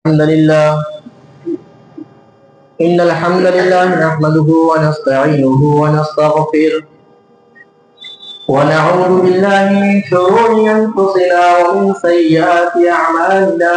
الحمد لله إن الحمد لله نحمده ونستعينه ونستغفره ونعوذ بالله من شرور أنفسنا ومن سيئات أعمالنا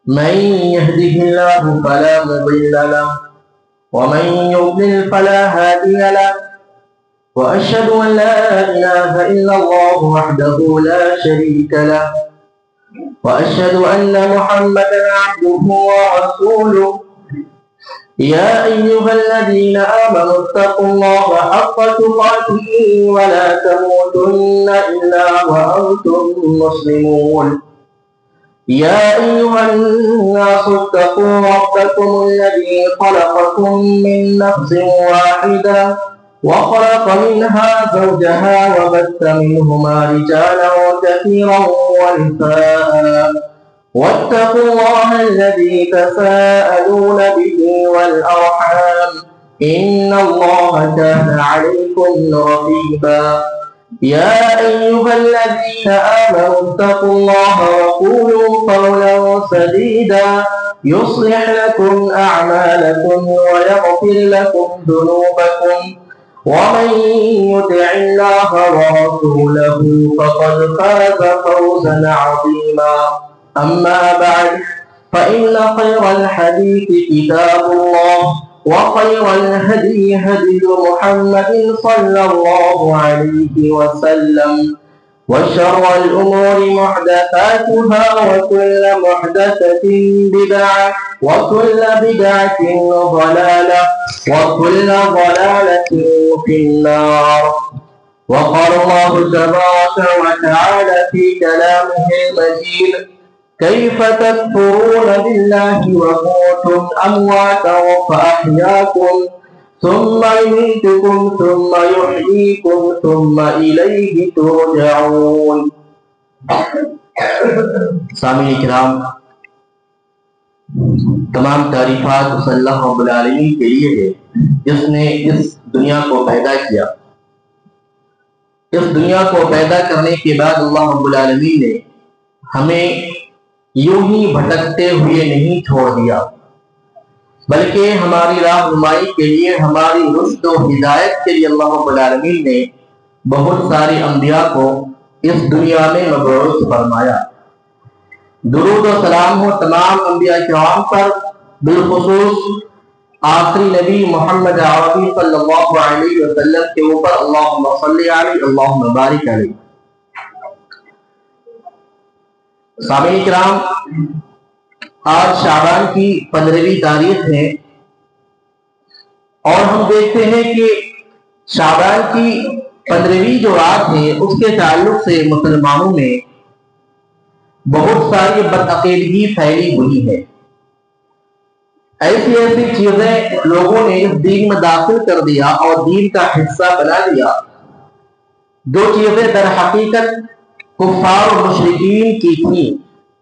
من يهده الله فلا مضل له ومن يضلل فلا هادي له وأشهد أن لا إله إلا الله وحده لا شريك له وأشهد أن محمدا عبده ورسوله يا أيها الذين آمنوا اتقوا الله حق تقاته ولا تموتن إلا وأنتم مسلمون يا أيها الناس اتقوا ربكم الذي خلقكم من نفس واحدة وخلق منها زوجها وبث منهما رجالا كثيرا ونساء واتقوا الله الذي تساءلون به والأرحام إن الله كان عليكم رقيبا يا أيها الذين آمنوا اتقوا الله وقولوا قولا سديدا يصلح لكم أعمالكم ويغفر لكم ذنوبكم ومن يطع الله ورسوله فقد فاز فوزا عظيما أما بعد فإن خير الحديث كتاب الله وخير الهدي هدي محمد صلى الله عليه وسلم وشر الأمور محدثاتها وكل محدثة بدعة وكل بدعة ضلالة وكل ضلالة في النار. وقال الله تبارك وتعالى في كلامه المجيد: كيف تكفرون بالله وكنتم أمواتا فأحياكم ثم يميتكم ثم يحييكم ثم إليه ترجعون. سامعین کرام، تمام تعریفات اس اللہ رب العالمین کے لیے ہے جس نے اس دنیا کو پیدا کیا. اس دنیا کو پیدا کرنے کے بعد اللہ رب العالمین نے ہمیں یوں ہی بھٹکتے ہوئے نہیں چھوڑ دیا، بلکہ ہماری رہنمائی کے لیے، ہماری رشد و ہدایت کے لیے اللہ رب العالمین نے بہت سارے انبیاء کو اس دنیا میں مبعوث فرمایا. درود و سلام ہو تمام انبیاء کرام پر، بالخصوص آخری نبی محمد عربی صلی اللہ علیہ وسلم کے اوپر اللہم صلی علیہ اللہم بارک علیہ. سامعین کرام، آج شعبان کی 15ویں تاریخ ہے اور ہم دیکھتے ہیں کہ شعبان کی 15ویں جو رات ہے اس کے تعلق سے مسلمانوں میں بہت ساری بدعقیدگی پھیلی ہوئی ہے. ایسی ایسی چیزیں لوگوں نے اس دین میں داخل کر دیا اور دین کا حصہ بنا دیا جو چیزیں در حقیقت کفار و مشرکین کی تھی.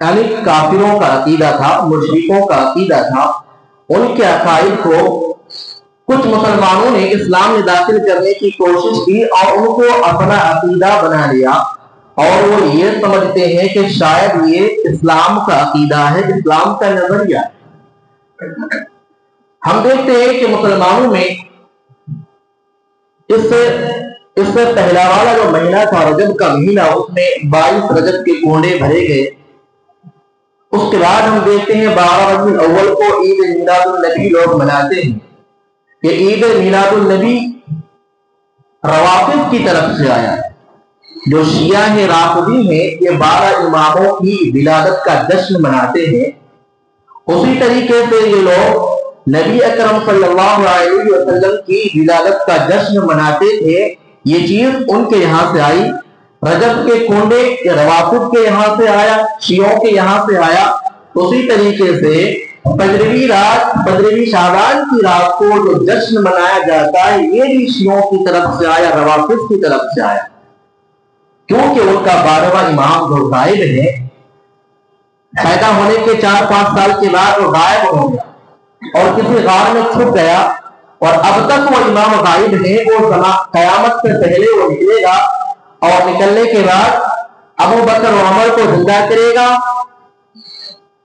یعنی کافروں کا عقیدہ تھا، مشرکوں کا عقیدہ تھا. ان کے عقائد کو کچھ مسلمانوں نے اسلام میں داخل کرنے کی کوشش کی اور ان کو اپنا عقیدہ بنا لیا، اور وہ یہ سمجھتے ہیں کہ شاید یہ اسلام کا عقیدہ ہے، اسلام کا نظریہ ہے. ہم دیکھتے ہیں کہ مسلمانوں میں اس سے پہلا والا جو مہینہ تھا رجب کا مہینہ، اس میں 22 رجب کے کنڈے بھرے گئے. اس کے بعد ہم دیکھتے ہیں 12 ربیع الاول کو عید میلاد النبی لوگ مناتے ہیں. کہ عید میلاد النبی روافض کی طرف سے آیا ہے. جو شیعہ ہیں، رافضی ہیں، یہ 12 اماموں کی ولادت کا جشن مناتے ہیں. اسی طریقے سے یہ لوگ نبی اکرم صلی اللہ علیہ وسلم کی ولادت کا جشن مناتے تھے. یہ چیز ان کے یہاں سے آئی. رجب کے کنڈے روافض کے یہاں سے آیا، شیعوں کے یہاں سے آیا. اسی طریقے سے 15ویں شعبان کی رات کو جو جشن منایا جاتا ہے یہ بھی شیعوں کی طرف سے آیا، روافض کی طرف سے آیا. کیونکہ ان کا 12واں امام جو غائب ہے، پیدا ہونے کے 4-5 سال کے بعد وہ غائب ہو گیا اور کسی غار میں چھپ گیا، اور اب تک وہ امام غائب ہے. وہ قیامت سے پہلے وہ نکلے گا اور نکلنے کے بعد ابو بکر و عمر کو زندہ کرے گا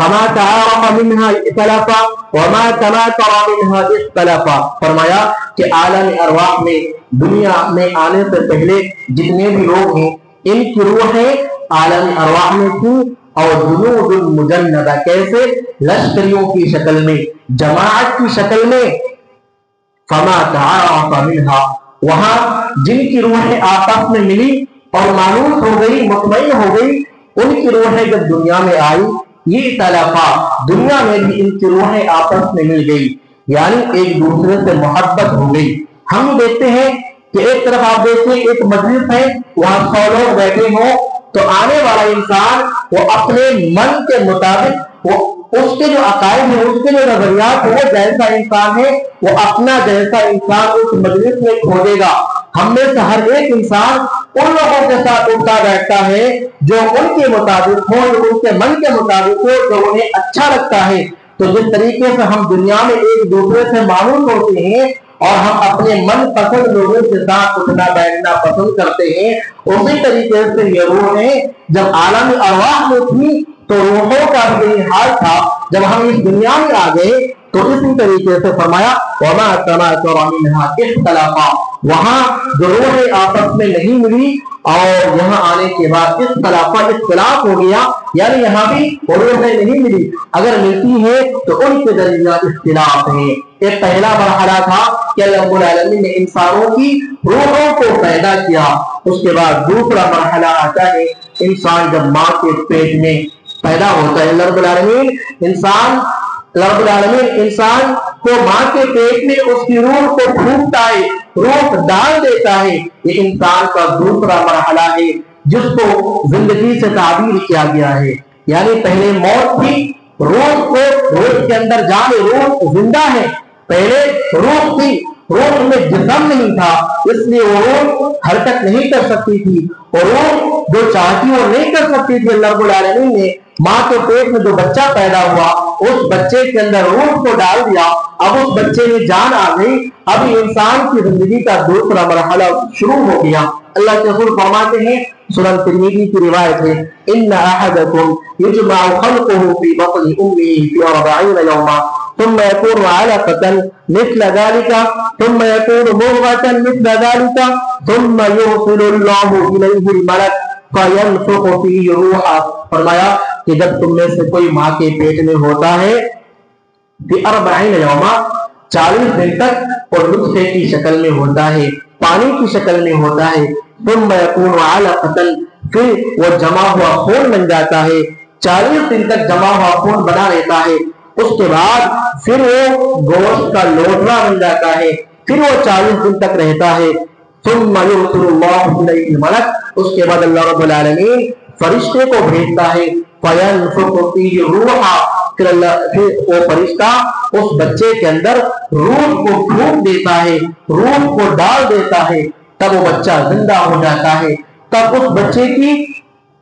فما تعارف منها ائتلف وما تناكر منها اختلف. فرمایا کہ عالم ارواح میں دنیا میں آنے سے پہلے جتنے بھی لوگ ہیں ان کی روحیں عالم ارواح میں تھیں اور جنود مجندہ کیسے لشکریوں کی شکل میں جماعت کی شکل میں. فما تعارف منها وہاں جن کی روحیں آپس میں ملی اور مانوس ہو گئی مطمئن ہو گئی ان کی روحیں جب دنیا میں آئی یہ تلفا دنیا میں بھی ان کی روحیں آپس میں مل گئی یعنی ایک دوسرے سے محبت ہو گئی. ہم دیکھتے ہیں کہ ایک طرف آپ دیکھیں ایک مجلس ہے وہاں 100 لوگ بیٹھے ہوں تو آنے والا انسان وہ اپنے من کے مطابق وہ اس کے جو عقائد ہیں اس کے جو نظریات وہ جیسا انسان ہے وہ اپنا جیسا انسان اس مجلس میں کھوجے گا. ہم میں سے ہر ایک انسان ان لوگوں کے ساتھ اٹھتا بیٹھتا ہے جو ان کے مطابق ہو جو ان کے من کے مطابق ہو جو انہیں اچھا لگتا ہے. تو جس طریقے سے ہم دنیا میں ایک دوسرے سے مانوس ہوتے ہیں اور ہم اپنے من پسند لوگوں کے ساتھ اٹھنا بیٹھنا پسند کرتے ہیں اسی طریقے سے یہ روحیں جب عالم ارواح میں تھی تو روحوں کا بھی یہی حال تھا. جب ہم اس دنیا میں آ گئے تو اسی طریقے سے فرمایا وما تناكر منها اختلافا وہاں جو روحیں آپس میں نہیں ملی اور یہاں آنے کے بعد اختلاف ہو گیا یعنی یہاں بھی روحیں نہیں ملی اگر ملتی ہے تو ان کے درمیان اختلاف ہے. ایک پہلا مرحلہ تھا کہ اللہ رب العالمین نے انسانوں کی روحوں کو پیدا کیا. اس کے بعد دوسرا مرحلہ آتا ہے انسان جب ماں کے پیٹ میں پیدا ہوتا ہے. اللہ رب العالمین انسان کو ماں کے پیٹ میں اس کی روح کو پھونکتا ہے روح ڈال دیتا ہے. یہ انسان کا دوسرا مرحلہ ہے جس کو زندگی سے تعبیر کیا گیا ہے. یعنی پہلے موت تھی روح کے اندر جان روح زندہ ہے پہلے روح تھی روح میں جسم نہیں تھا اس لیے وہ روح حرکت نہیں کر سکتی تھی اور روح جو چاہتی وہ نہیں کر سکتی تھی. اللہ رب العالمین نے ماں کے پیٹ میں جو بچہ پیدا ہوا اس بچے کے اندر روح کو ڈال دیا اب اس بچے میں جان آ گئی اب انسان کی زندگی کا دوسرا مرحلہ شروع ہو گیا. اللہ کے رسول فرماتے ہیں سنن ترمذی کی روایت ہے ان احدکم یجمع خلقه في بطن امه في 40 يوما ثم يكون علقة مثل ذلك ثم يكون مضغة مثل ذلك ثم يرسل الله إليه الملك فينفخ فيه روحا. فرمایا کہ جب تم میں سے کوئی ماں کے پیٹ میں ہوتا ہے کہ 40 یوما 40 دن تک اور نطفے کی شکل میں ہوتا ہے پانی کی شکل میں ہوتا ہے ثم يكون علقة پھر وہ جمع ہوا خون بن جاتا ہے 40 دن تک جمع ہوا خون بنا لیتا ہے اس کے بعد پھر وہ گوشت کا لوٹرا بن جاتا ہے پھر وہ 40 دن تک رہتا ہے ثم يرسل الله إليه الملك اس کے بعد اللہ رب العالمین فرشتے کو بھیجتا ہے فينفخ فيه روحا پھر وہ فرشتہ اس بچے کے اندر روح کو پھونک دیتا ہے روح کو ڈال دیتا ہے تب وہ بچہ زندہ ہو جاتا ہے. تب اس بچے کی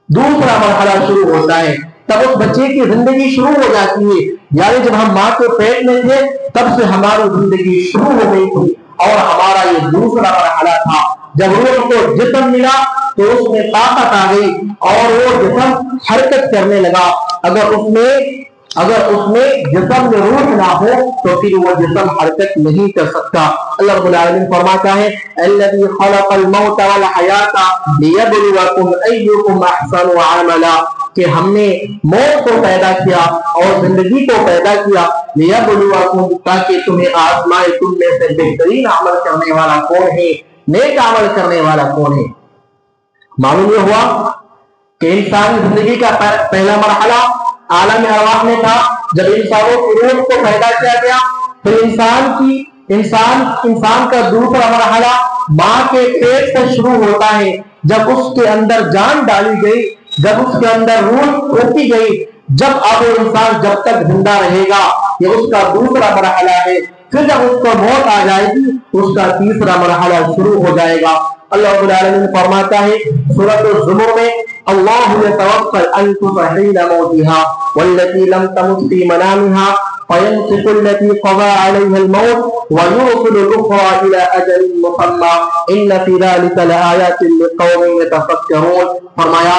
دوسرا مرحلہ شروع ہوتا ہے تب اس بچے کی زندگی شروع ہو جاتی ہے. یعنی جب ہم ماں کے پیٹ میں تھے تب سے ہماری زندگی شروع ہو گئی تھی اور ہمارا یہ دوسرا مرحلہ تھا. جب روح کو جسم ملا تو اس میں طاقت آ گئی اور وہ جسم حرکت کرنے لگا. اگر اس میں جسم میں روح نہ ہو تو پھر وہ جسم حرکت نہیں کر سکتا. اللہ رب العالمین فرماتا ہے الذی خلق الموت والحیات لیبلوکم ایکم احسن عملا کہ ہم نے موت کو پیدا کیا اور زندگی کو پیدا کیا لیبلوکم تاکہ تمہیں آزمائے تم میں سے بہترین عمل کرنے والا کون ہے نیک عمل کرنے والا کون ہے. معلوم یہ ہوا کہ انسانی زندگی کا پہلا مرحلہ عالم ارواح میں تھا. جب انسانوں کی روح کو پیدا کیا گیا پھر انسان کا دوسرا مرحلہ ماں کے پیٹ سے شروع ہوتا ہے. جب اس کے اندر جان ڈالی گئی جب اس کے اندر روح پھونکی گئی جب اب انسان جب تک زندہ رہے گا یہ اس کا دوسرا مرحلہ ہے. پھر جب اس کو موت آ جائے گی اس کا تیسرا مرحلہ شروع ہو جائے گا. اللہ رب العالمین فرماتا ہے سورۃ الزمر میں اللہ یتوفی الانفس حین موتها والتي لم تمت في منامها فيمسك التي قضى عليها الموت ويرسل الاخرى الى اجل مسمى ان في ذلك لآيات لقوم يتفكرون. فرمایا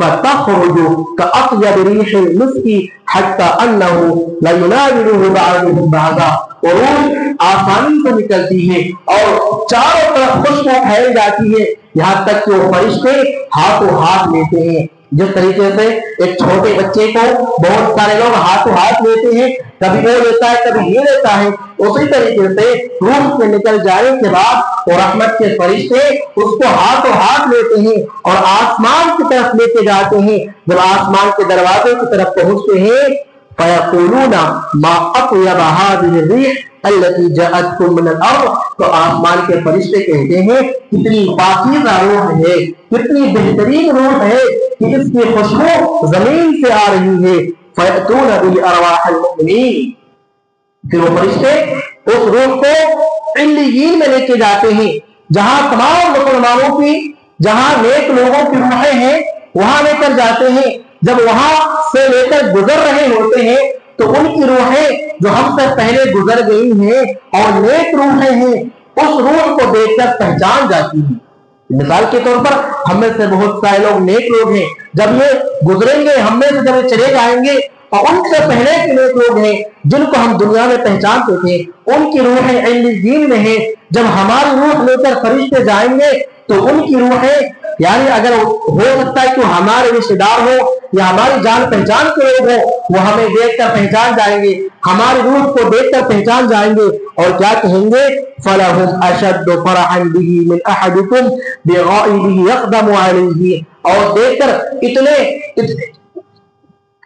فتخرج كأطيب ريح المسك حتى أنه لا يناوله بعضهم بعضا. اور روح آسانی سے نکلتی ہے اور چاروں طرف خوشبو پھیل جاتی ہے یہاں تک کہ وہ فرشتے ہاتھوں ہاتھ لیتے ہیں. جس طریقے سے ایک چھوٹے بچے کو بہت سارے لوگ ہاتھوں ہاتھ لیتے ہیں, کبھی وہ لیتا ہے کبھی یہ لیتا ہے, اسی طریقے سے روح سے نکل جانے کے بعد اور رحمت کے فرشتے اس کو ہاتھوں ہاتھ لیتے ہیں اور آسمان کی طرف لے کے جاتے ہیں. جب آسمان کے دروازے کی طرف پہنچتے ہیں فَيَقُولُونَ مَا أَطْيَبَ هَذِهِ الرِّيحِ الَّتِي جَاءَتْكُم مِّنَ الْأَرْضِ, تو آسمان کے فرشتے کہتے ہیں کتنی پاکیزہ روح ہے, کتنی بہترین روح ہے کہ اس کی خوشبو زمین سے آ رہی ہے. فَيَأْتُونَ بِأَرْوَاحِ الْمُؤْمِنِينَ, پھر وہ فرشتے اس روح کو علیین میں لے کے جاتے ہیں جہاں تمام مسلمانوں کی, جہاں نیک لوگوں کی روحیں ہیں وہاں لے کر جاتے ہیں. جب وہاں سے لے کر گزر رہے ہوتے ہیں تو ان کی روحیں جو ہم سے پہلے گزر گئی ہیں اور نیک روحیں ہیں اس روح کو دیکھ کر پہچان جاتی ہیں. مثال کے طور پر ہم میں سے بہت سارے لوگ نیک لوگ ہیں, جب یہ گزریں گے ہم میں سے جب یہ چلے جائیں گے اور ان سے پہلے کے نیک لوگ ہیں جن کو ہم دنیا میں پہچانتے تھے ان کی روحیں علیین میں ہیں. جب ہماری روح لے کر فرشتے جائیں گے تو ان کی روحیں, یعنی اگر ہو سکتا ہے کہ ہمارے رشتے دار ہو یا ہماری جان پہچان کے لوگ ہو, وہ ہمیں دیکھ کر پہچان جائیں گے, ہماری روح کو دیکھ کر پہچان جائیں گے اور کیا کہیں گے فَلَهُمْ أَشَدُّ فَرَحًا بِهِ مِنْ أَحَدِكُمْ بِغَائِبِهِ يَقْدَمُ عَلَيْهِ, اور دیکھ کر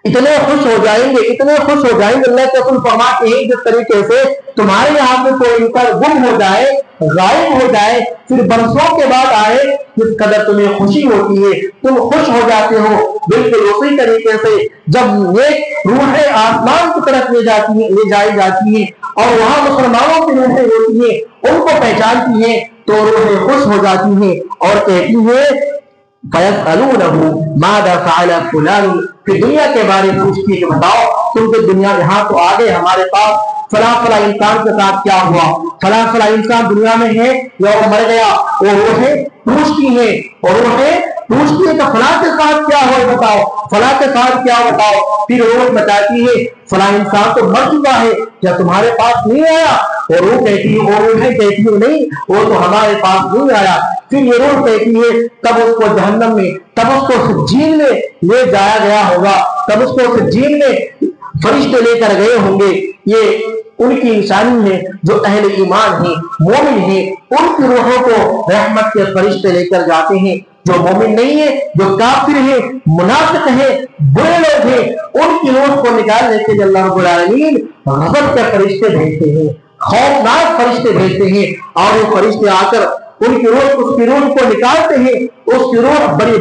اتنے خوش ہو جائیں گے, اتنے خوش ہو جائیں گے. اللہ کے رسول فرماتے ہیں جس طریقے سے تمہارے یہاں پہ کوئی انسان گم ہو جائے, غائب ہو جائے, پھر برسوں کے بعد آئے, جس قدر تمہیں خوشی ہوتی ہے تم خوش ہو جاتے ہو, بالکل اسی طریقے سے جب نیک روحیں آسمان کی طرف لے جائی جاتی ہیں اور وہاں مسلمانوں کی روحیں ہوتی ہیں ان کو پہچانتی ہیں تو روحیں خوش ہو جاتی ہیں اور کہتی ہیں فَيَسْأَلُونَهُ مَاذَا فَعَلَ فُلَانٌ, کہ دنیا کے بارے میں پوچھتی ہے کہ بتاؤ تم تو دنیا یہاں تو آ گئے ہمارے پاس, فلاں فلاں انسان کے ساتھ کیا ہوا, فلاں فلاں انسان دنیا میں ہے یا وہ مر گیا. وہ روحیں پوچھتی ہیں اور روحیں پوچھتی ہے کہ فلاں کے ساتھ کیا ہوا بتاؤ, فلاں کے ساتھ کیا بتاؤ. پھر روح بتاتی ہے فلاں انسان تو مر چکا ہے, کیا تمہارے پاس نہیں آیا؟ اور روح کہتی ہے, اور روحیں کہتی ہے نہیں وہ تو ہمارے پاس نہیں آیا. پھر یہ روح کہتی ہے تب اس کو جہنم میں, تب اس کو سجین میں لے جایا گیا ہوگا, تب اس کو سجین میں فرشتے لے کر گئے ہوں گے. یہ ان کی نشانی ہے جو اہل ایمان ہیں, مومن ہیں, ان کی روحوں کو رحمت کے فرشتے لے کر جاتے ہیں. جو مومن نہیں ہے, جو کافر ہیں, منافق ہیں, برے لوگ ہیں, ان کی روح کو نکالنے کے لیے اللہ رب العالمین غضب کے فرشتے بھیجتے ہیں, خوفناک فرشتے بھیجتے ہیں اور وہ فرشتے آ کر ان کی روح کو نکالتے ہیں. اس کی روح بڑی